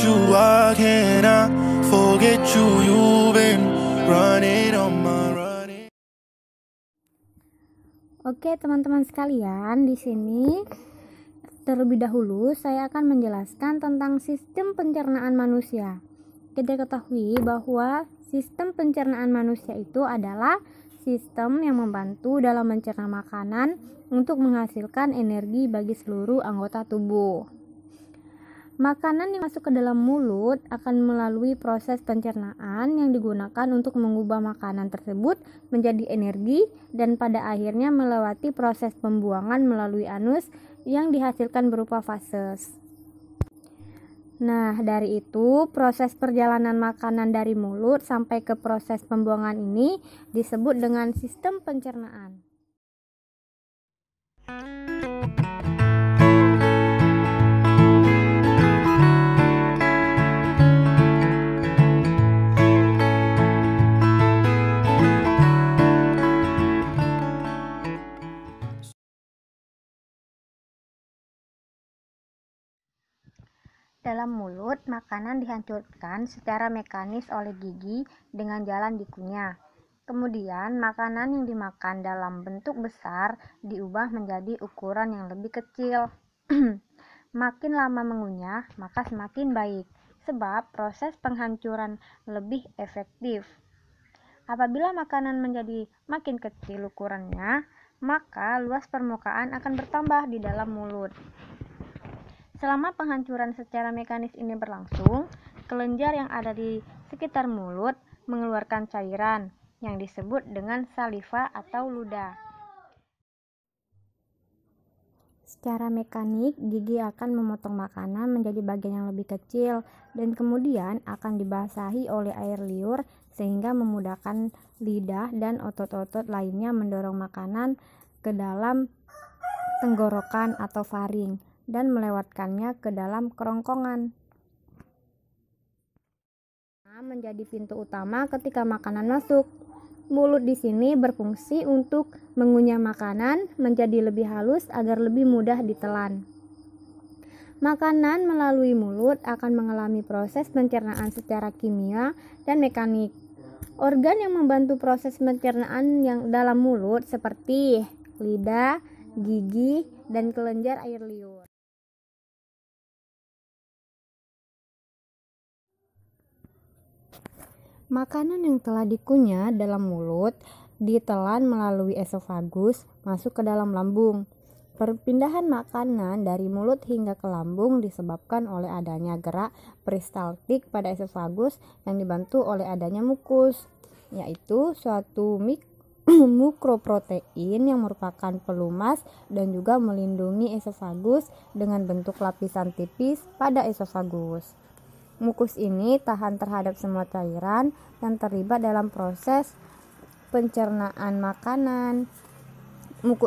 you, why can't I forget you? You've been running on my running. Oke, teman-teman sekalian, di sini terlebih dahulu saya akan menjelaskan tentang sistem pencernaan manusia. Kita ketahui bahwa sistem pencernaan manusia itu adalah sistem yang membantu dalam mencerna makanan untuk menghasilkan energi bagi seluruh anggota tubuh. Makanan yang masuk ke dalam mulut akan melalui proses pencernaan yang digunakan untuk mengubah makanan tersebut menjadi energi dan pada akhirnya melewati proses pembuangan melalui anus yang dihasilkan berupa fases. Nah, dari itu proses perjalanan makanan dari mulut sampai ke proses pembuangan ini disebut dengan sistem pencernaan. Dalam mulut, makanan dihancurkan secara mekanis oleh gigi dengan jalan dikunyah. Kemudian, makanan yang dimakan dalam bentuk besar diubah menjadi ukuran yang lebih kecil. Makin lama mengunyah, maka semakin baik, sebab proses penghancuran lebih efektif. Apabila makanan menjadi makin kecil ukurannya, maka luas permukaan akan bertambah di dalam mulut. Selama penghancuran secara mekanis ini berlangsung, kelenjar yang ada di sekitar mulut mengeluarkan cairan yang disebut dengan saliva atau ludah. Secara mekanik, gigi akan memotong makanan menjadi bagian yang lebih kecil dan kemudian akan dibasahi oleh air liur sehingga memudahkan lidah dan otot-otot lainnya mendorong makanan ke dalam tenggorokan atau faring dan melewatkannya ke dalam kerongkongan. Menjadi pintu utama ketika makanan masuk. Mulut di sini berfungsi untuk mengunyah makanan menjadi lebih halus agar lebih mudah ditelan. Makanan melalui mulut akan mengalami proses pencernaan secara kimia dan mekanik. Organ yang membantu proses pencernaan yang dalam mulut seperti lidah, gigi, dan kelenjar air liur. Makanan yang telah dikunyah dalam mulut ditelan melalui esofagus masuk ke dalam lambung. Perpindahan makanan dari mulut hingga ke lambung disebabkan oleh adanya gerak peristaltik pada esofagus yang dibantu oleh adanya mukus, yaitu suatu mukroprotein yang merupakan pelumas dan juga melindungi esofagus dengan bentuk lapisan tipis pada esofagus. Mukus ini tahan terhadap semua cairan yang terlibat dalam proses pencernaan makanan.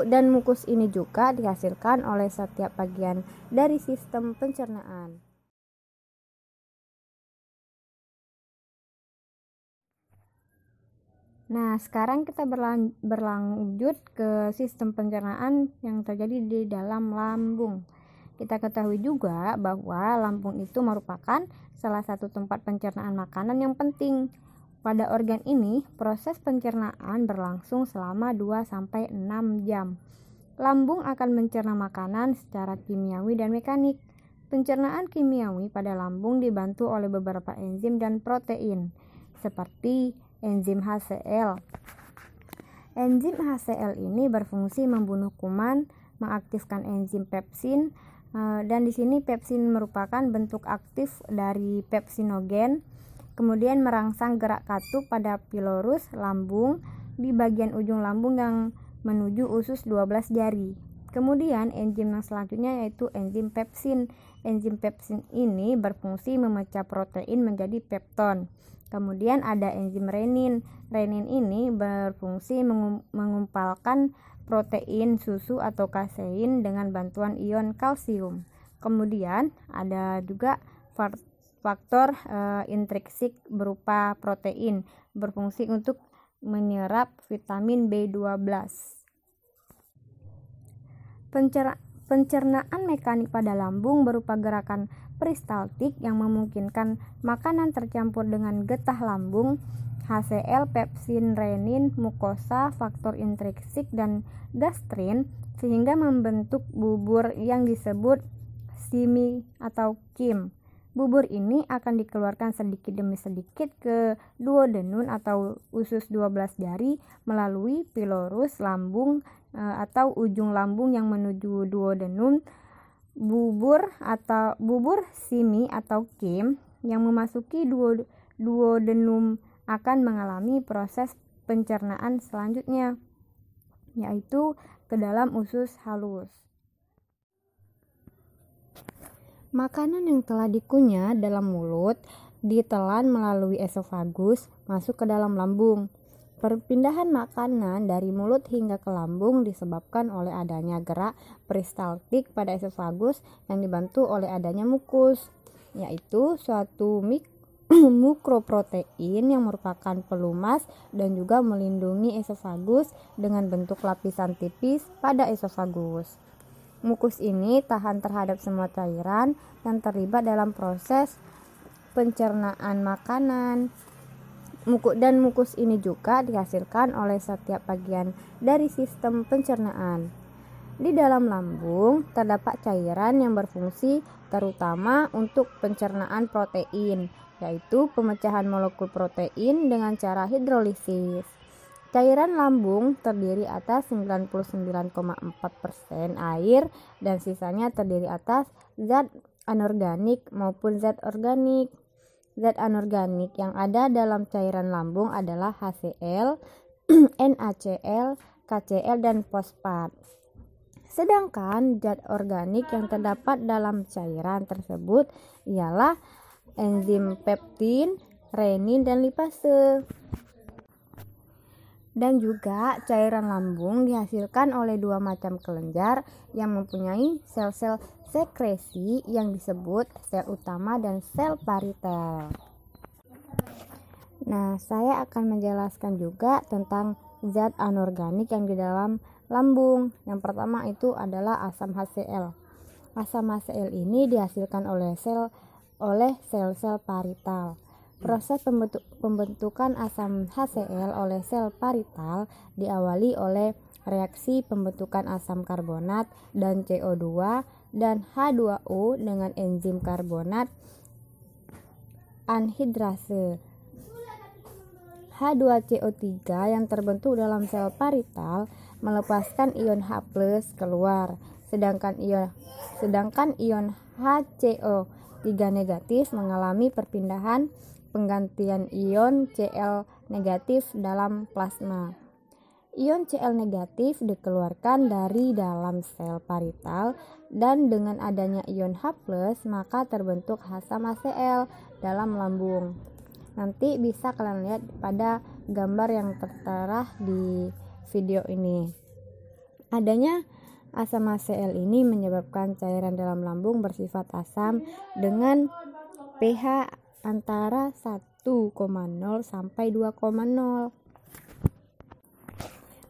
Dan mukus ini juga dihasilkan oleh setiap bagian dari sistem pencernaan. Nah, sekarang kita berlanjut ke sistem pencernaan yang terjadi di dalam lambung. Kita ketahui juga bahwa lambung itu merupakan salah satu tempat pencernaan makanan yang penting. Pada organ ini, proses pencernaan berlangsung selama 2-6 jam. Lambung akan mencerna makanan secara kimiawi dan mekanik. Pencernaan kimiawi pada lambung dibantu oleh beberapa enzim dan protein, seperti enzim HCl. Enzim HCl ini berfungsi membunuh kuman, mengaktifkan enzim pepsin, dan di sini pepsin merupakan bentuk aktif dari pepsinogen. Kemudian merangsang gerak katup pada pilorus lambung di bagian ujung lambung yang menuju usus 12 jari. Kemudian enzim yang selanjutnya yaitu enzim pepsin. Enzim pepsin ini berfungsi memecah protein menjadi pepton. Kemudian ada enzim renin. Renin ini berfungsi mengumpalkan protein susu atau kasein dengan bantuan ion kalsium. Kemudian ada juga faktor intrinsik berupa protein berfungsi untuk menyerap vitamin B12. Pencernaan mekanik pada lambung berupa gerakan peristaltik yang memungkinkan makanan tercampur dengan getah lambung, HCl, pepsin, renin, mukosa, faktor intrinsik, dan gastrin, sehingga membentuk bubur yang disebut simi atau kim. Bubur ini akan dikeluarkan sedikit demi sedikit ke duodenum atau usus 12 jari melalui pilorus lambung atau ujung lambung yang menuju duodenum. Bubur simi atau kim yang memasuki duodenum akan mengalami proses pencernaan selanjutnya, yaitu ke dalam usus halus. Makanan yang telah dikunyah dalam mulut ditelan melalui esofagus masuk ke dalam lambung. Perpindahan makanan dari mulut hingga ke lambung disebabkan oleh adanya gerak peristaltik pada esofagus yang dibantu oleh adanya mukus, yaitu suatu mukroprotein yang merupakan pelumas dan juga melindungi esofagus dengan bentuk lapisan tipis pada esofagus. Mukus ini tahan terhadap semua cairan yang terlibat dalam proses pencernaan makanan. Dan mukus ini juga dihasilkan oleh setiap bagian dari sistem pencernaan. Di dalam lambung terdapat cairan yang berfungsi terutama untuk pencernaan protein, yaitu pemecahan molekul protein dengan cara hidrolisis. Cairan lambung terdiri atas 99,4% air dan sisanya terdiri atas zat anorganik maupun zat organik. Zat anorganik yang ada dalam cairan lambung adalah HCl, NaCl, KCl, dan fosfat. Sedangkan zat organik yang terdapat dalam cairan tersebut ialah enzim peptin, renin, dan lipase. Dan juga cairan lambung dihasilkan oleh dua macam kelenjar yang mempunyai sel-sel sekresi yang disebut sel utama dan sel paritel. Nah, saya akan menjelaskan juga tentang zat anorganik yang di dalam lambung. Yang pertama itu adalah asam HCl. Asam HCl ini dihasilkan oleh sel-sel parital. Proses pembentukan asam HCl oleh sel parital diawali oleh reaksi pembentukan asam karbonat dan CO2 dan H2O dengan enzim karbonat anhidrase. H2CO3 yang terbentuk dalam sel parital melepaskan ion H+ keluar, sedangkan ion HCO3 negatif mengalami perpindahan penggantian ion Cl negatif dalam plasma. Ion Cl negatif dikeluarkan dari dalam sel parital dan dengan adanya ion H+, maka terbentuk asam HCl dalam lambung. Nanti bisa kalian lihat pada gambar yang tertera di video ini. Adanya asam HCl ini menyebabkan cairan dalam lambung bersifat asam dengan pH antara 1,0 sampai 2,0.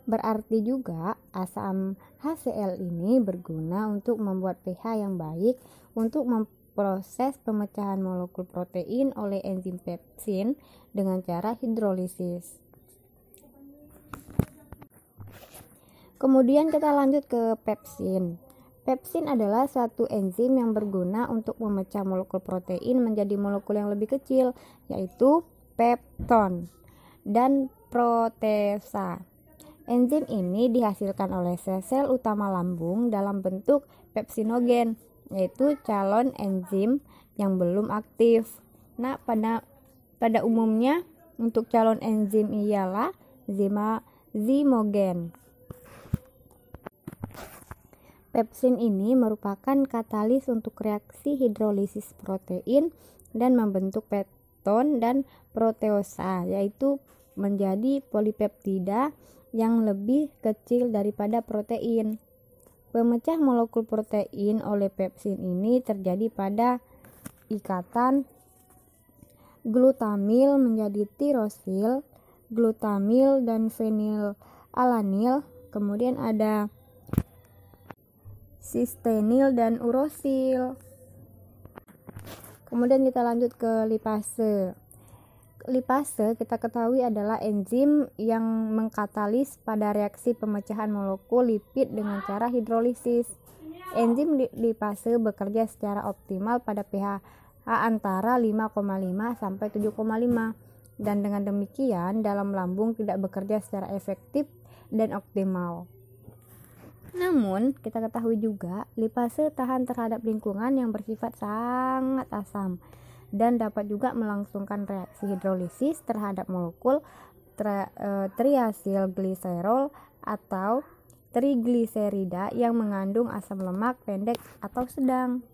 Berarti juga asam HCl ini berguna untuk membuat pH yang baik untuk memproses pemecahan molekul protein oleh enzim pepsin dengan cara hidrolisis. Kemudian kita lanjut ke pepsin. Pepsin adalah suatu enzim yang berguna untuk memecah molekul protein menjadi molekul yang lebih kecil, yaitu pepton dan proteasa. Enzim ini dihasilkan oleh sel-sel utama lambung dalam bentuk pepsinogen, yaitu calon enzim yang belum aktif. Nah, pada umumnya untuk calon enzim ialah zimogen. Pepsin ini merupakan katalis untuk reaksi hidrolisis protein dan membentuk pepton dan proteasa, yaitu menjadi polipeptida yang lebih kecil daripada protein. Pemecah molekul protein oleh pepsin ini terjadi pada ikatan glutamil menjadi tirosil, glutamil dan fenilalanil. Kemudian ada sistenil, dan urosil. Kemudian kita lanjut ke lipase. Lipase kita ketahui adalah enzim yang mengkatalis pada reaksi pemecahan molekul lipid dengan cara hidrolisis. Enzim lipase bekerja secara optimal pada pH antara 5,5 sampai 7,5 dan dengan demikian dalam lambung tidak bekerja secara efektif dan optimal. Namun, kita ketahui juga lipase tahan terhadap lingkungan yang bersifat sangat asam dan dapat juga melangsungkan reaksi hidrolisis terhadap molekul triasilgliserol atau trigliserida yang mengandung asam lemak pendek atau sedang.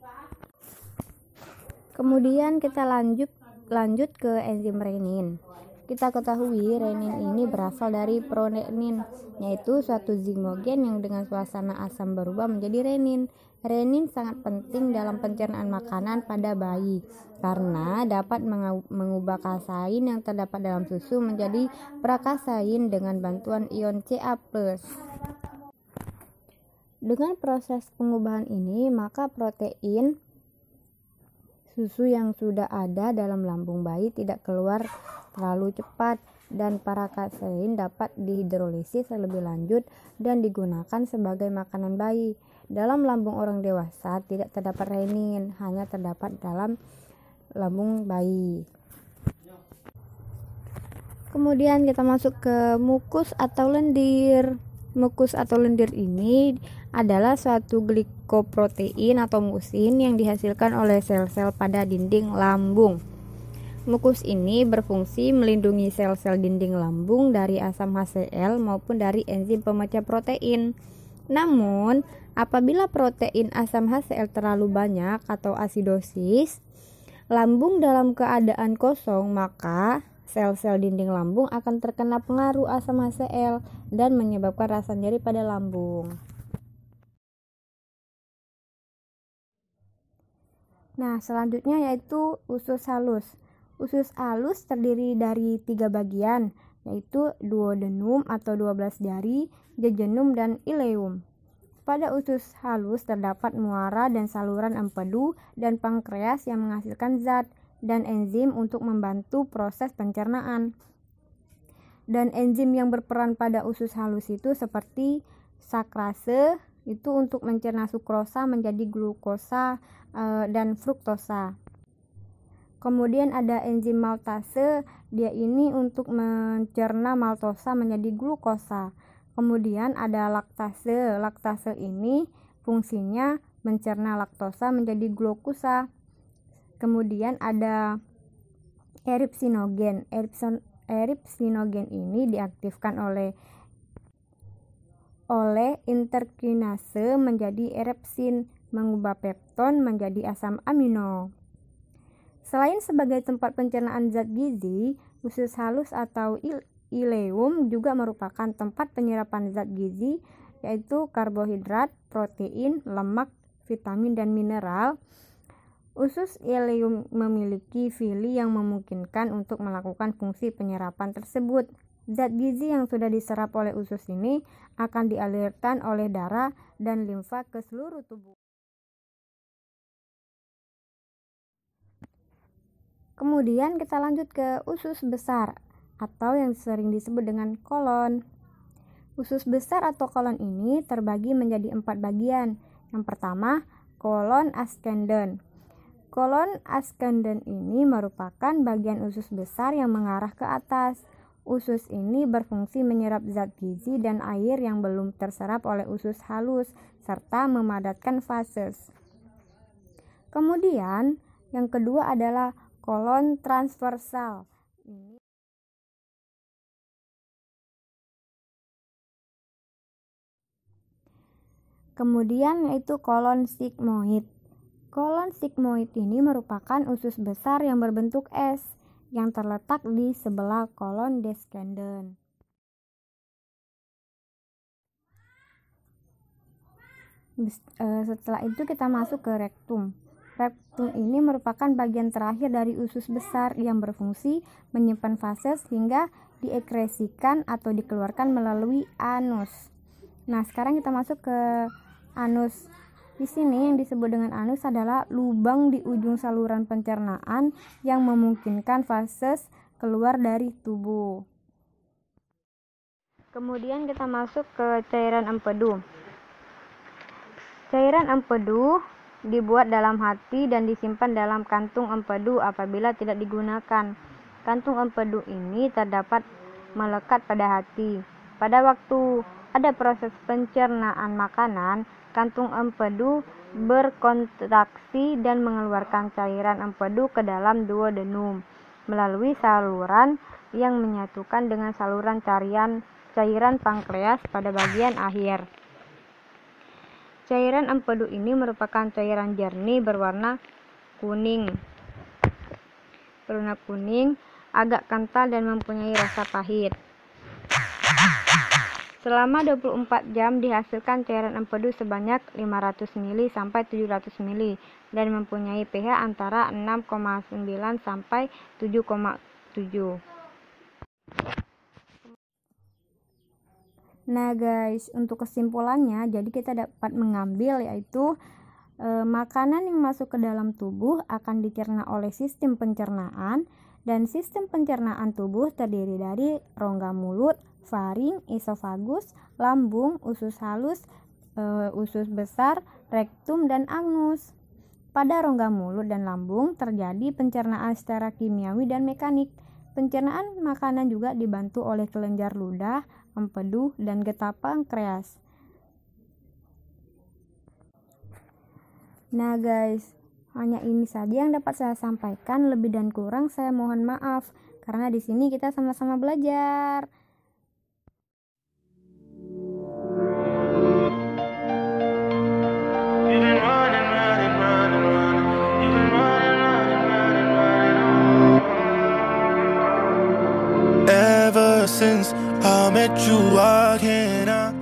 Kemudian kita lanjut ke enzim renin. Kita ketahui renin ini berasal dari prorenin, yaitu suatu zimogen yang dengan suasana asam berubah menjadi renin. Renin sangat penting dalam pencernaan makanan pada bayi karena dapat mengubah kasein yang terdapat dalam susu menjadi prakasein dengan bantuan ion Ca+. Dengan proses pengubahan ini, maka protein susu yang sudah ada dalam lambung bayi tidak keluar terlalu cepat dan prakasein dapat dihidrolisis lebih lanjut dan digunakan sebagai makanan bayi. Dalam lambung orang dewasa tidak terdapat renin, hanya terdapat dalam lambung bayi. Kemudian kita masuk ke mukus atau lendir. Mukus atau lendir ini adalah suatu glikoprotein atau musin yang dihasilkan oleh sel-sel pada dinding lambung. Mukus ini berfungsi melindungi sel-sel dinding lambung dari asam HCl maupun dari enzim pemecah protein. Namun, apabila protein asam HCl terlalu banyak atau asidosis, lambung dalam keadaan kosong, maka sel-sel dinding lambung akan terkena pengaruh asam HCl dan menyebabkan rasa nyeri pada lambung. Nah, selanjutnya yaitu usus halus. Usus halus terdiri dari 3 bagian, yaitu duodenum atau 12 jari, jejunum, dan ileum. Pada usus halus terdapat muara dan saluran empedu dan pankreas yang menghasilkan zat dan enzim untuk membantu proses pencernaan. Dan enzim yang berperan pada usus halus itu seperti sakrase, itu untuk mencerna sukrosa menjadi glukosa dan fruktosa. Kemudian ada enzim maltase, dia ini untuk mencerna maltosa menjadi glukosa. Kemudian ada laktase, laktase ini fungsinya mencerna laktosa menjadi glukosa. Kemudian ada eripsinogen. Eripsinogen ini diaktifkan oleh interkinase menjadi erepsin, mengubah pepton menjadi asam amino. Selain sebagai tempat pencernaan zat gizi, usus halus atau ileum juga merupakan tempat penyerapan zat gizi, yaitu karbohidrat, protein, lemak, vitamin, dan mineral. Usus ileum memiliki villi yang memungkinkan untuk melakukan fungsi penyerapan tersebut. Zat gizi yang sudah diserap oleh usus ini akan dialirkan oleh darah dan limfa ke seluruh tubuh. Kemudian kita lanjut ke usus besar atau yang sering disebut dengan kolon. Usus besar atau kolon ini terbagi menjadi 4 bagian. Yang pertama, kolon ascendens. Kolon ascendens ini merupakan bagian usus besar yang mengarah ke atas. Usus ini berfungsi menyerap zat gizi dan air yang belum terserap oleh usus halus serta memadatkan fases. Kemudian, yang kedua adalah kolon transversal. Kemudian yaitu kolon sigmoid. Kolon sigmoid ini merupakan usus besar yang berbentuk S yang terletak di sebelah kolon descendens. Setelah itu kita masuk ke rektum. Rektum ini merupakan bagian terakhir dari usus besar yang berfungsi menyimpan fases hingga diekresikan atau dikeluarkan melalui anus. Nah, sekarang kita masuk ke anus. Di sini yang disebut dengan anus adalah lubang di ujung saluran pencernaan yang memungkinkan feses keluar dari tubuh. Kemudian kita masuk ke cairan empedu. Cairan empedu dibuat dalam hati dan disimpan dalam kantung empedu apabila tidak digunakan. Kantung empedu ini terdapat melekat pada hati. Pada waktu ada proses pencernaan makanan, kantung empedu berkontraksi dan mengeluarkan cairan empedu ke dalam duodenum melalui saluran yang menyatukan dengan saluran cairan pankreas pada bagian akhir. Cairan empedu ini merupakan cairan jernih berwarna kuning, agak kental dan mempunyai rasa pahit. Selama 24 jam dihasilkan cairan empedu sebanyak 500 ml sampai 700 ml dan mempunyai pH antara 6,9 sampai 7,7. Nah guys, untuk kesimpulannya, jadi kita dapat mengambil yaitu makanan yang masuk ke dalam tubuh akan dicerna oleh sistem pencernaan, dan sistem pencernaan tubuh terdiri dari rongga mulut, faring, esofagus, lambung, usus halus, usus besar, rektum, dan anus. Pada rongga mulut dan lambung terjadi pencernaan secara kimiawi dan mekanik. Pencernaan makanan juga dibantu oleh kelenjar ludah, empedu, dan getah pankreas. Nah guys, hanya ini saja yang dapat saya sampaikan. Lebih dan kurang saya mohon maaf, karena di sini kita sama-sama belajar. Ever since I met you, I cannot